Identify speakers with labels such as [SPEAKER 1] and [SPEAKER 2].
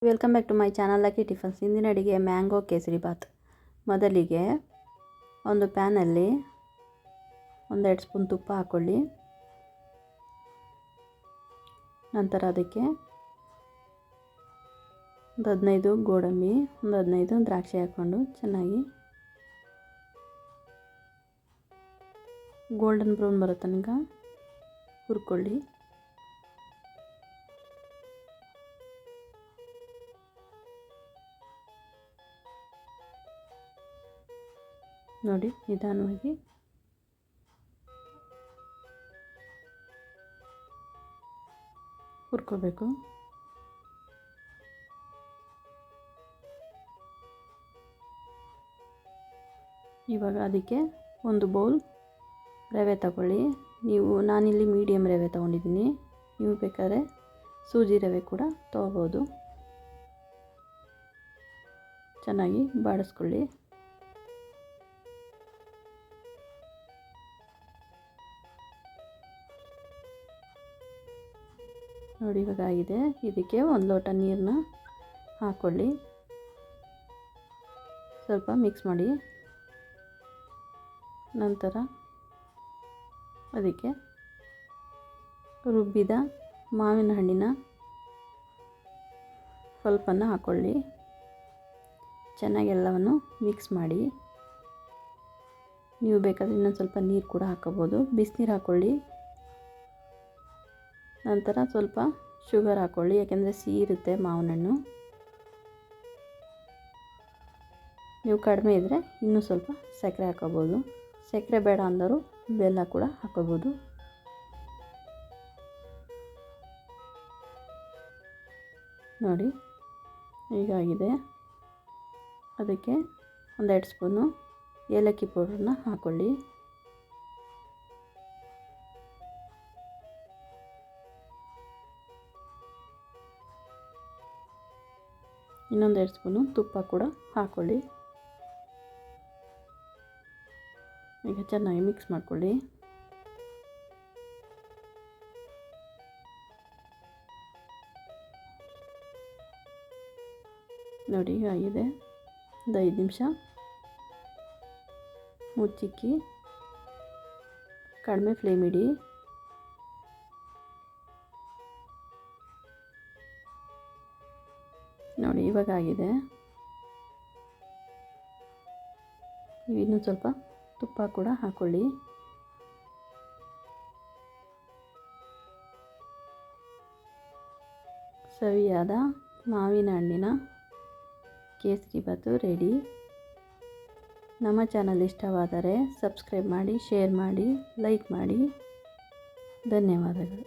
[SPEAKER 1] Welcome back to my channel Lucky Tiffins. ಇಂದಿನ ಅಡಿಗೆ mango kesari bath. ಮೊದಲಿಗೆ ಒಂದು ಪ್ಯಾನಲ್ಲಿ 1-2 ಸ್ಪೂನ್ ತುಪ್ಪ ಹಾಕ್ಕೊಳ್ಳಿ. ನಂತರ ಅದಕ್ಕೆ ಒಂದು 15 ಗೋಡಂಬಿ, ಒಂದು 15 ದ್ರಾಕ್ಷಿ ಹಾಕ್ಕೊಂಡು ಚೆನ್ನಾಗಿ ಗೋಲ್ಡನ್ ಬ್ರೌನ್ ಬರೋ ತನಕ ಹುರ್ಕೊಳ್ಳಿ. ನೋಡಿ, ನಿಧಾನವಾಗಿ ಹುರ್ಕೋಬೇಕು. ಇವಾಗ ಅದಕ್ಕೆ ಒಂದು ಬೌಲ್ ರವೆ ತಗೊಳ್ಳಿ. ನಾನಿಲ್ಲಿ ಮೀಡಿಯಮ್ ರವೆ ತೊಗೊಂಡಿದ್ದೀನಿ. ನೀವು ಬೇಕಾದ್ರೆ ಸೂಜಿ ರವೆ ಕೂಡ ತೊಗೋಬೋದು. ಚೆನ್ನಾಗಿ ಬಾಡಿಸ್ಕೊಳ್ಳಿ. ನೋಡಿ, ಇವಾಗ ಆಗಿದೆ. ಇದಕ್ಕೆ 1 ಲೋಟ ನೀರನ್ನ ಹಾಕ್ಕೊಳ್ಳಿ. ಸ್ವಲ್ಪ ಮಿಕ್ಸ್ ಮಾಡಿ. ನಂತರ ಅದಕ್ಕೆ ರುಬ್ಬಿದ ಮಾವಿನ ಹಣ್ಣಿನ ಪಲ್ಪನ್ನು ಹಾಕ್ಕೊಳ್ಳಿ. ಚೆನ್ನಾಗಿ ಎಲ್ಲವನ್ನು ಮಿಕ್ಸ್ ಮಾಡಿ. ನೀವು ಬೇಕಾದರೆ ಇನ್ನೊಂದು ಸ್ವಲ್ಪ ನೀರು ಕೂಡ ಹಾಕ್ಕೋಬೋದು. ಬಿಸಿನೀರು ಹಾಕ್ಕೊಳ್ಳಿ. ನಂತರ ಸ್ವಲ್ಪ ಶುಗರ್ ಹಾಕ್ಕೊಳ್ಳಿ, ಯಾಕೆಂದರೆ ಸಿಹಿ ಇರುತ್ತೆ ಮಾವಿನ ಹಣ್ಣು. ನೀವು ಕಡಿಮೆ ಇದ್ದರೆ ಇನ್ನೂ ಸ್ವಲ್ಪ ಸಕ್ಕರೆ ಹಾಕ್ಕೋಬೋದು. ಸಕ್ಕರೆ ಬೇಡ ಅಂದರೂ ಬೆಲ್ಲ ಕೂಡ ಹಾಕ್ಕೋಬೋದು. ನೋಡಿ, ಹೀಗಾಗಿದೆ. ಅದಕ್ಕೆ 1-2 ಸ್ಪೂನು ಏಲಕ್ಕಿ ಪೌಡ್ರನ್ನ ಹಾಕ್ಕೊಳ್ಳಿ. ಇನ್ನೊಂದು 2 ಸ್ಪೂನು ತುಪ್ಪ ಕೂಡ ಹಾಕ್ಕೊಳ್ಳಿ. ಈಗ ಚೆನ್ನಾಗಿ ಮಿಕ್ಸ್ ಮಾಡ್ಕೊಳ್ಳಿ. ನೋಡಿ, ಆಗಿದೆ. ಒಂದು 5 ನಿಮಿಷ ಮುಚ್ಚಿಕ್ಕಿ ಕಡಿಮೆ ಫ್ಲೇಮ್ ಇಡಿ. ನೋಡಿ, ಇವಾಗ ಆಗಿದೆ. ಇನ್ನೂ ಸ್ವಲ್ಪ ತುಪ್ಪ ಕೂಡ ಹಾಕ್ಕೊಳ್ಳಿ. ಸವಿಯಾದ ಮಾವಿನ ಹಣ್ಣಿನ ಕೇಸರಿ ಬಾತು ರೆಡಿ. ನಮ್ಮ ಚಾನಲ್ ಇಷ್ಟವಾದರೆ ಸಬ್ಸ್ಕ್ರೈಬ್ ಮಾಡಿ, ಶೇರ್ ಮಾಡಿ, ಲೈಕ್ ಮಾಡಿ. ಧನ್ಯವಾದಗಳು.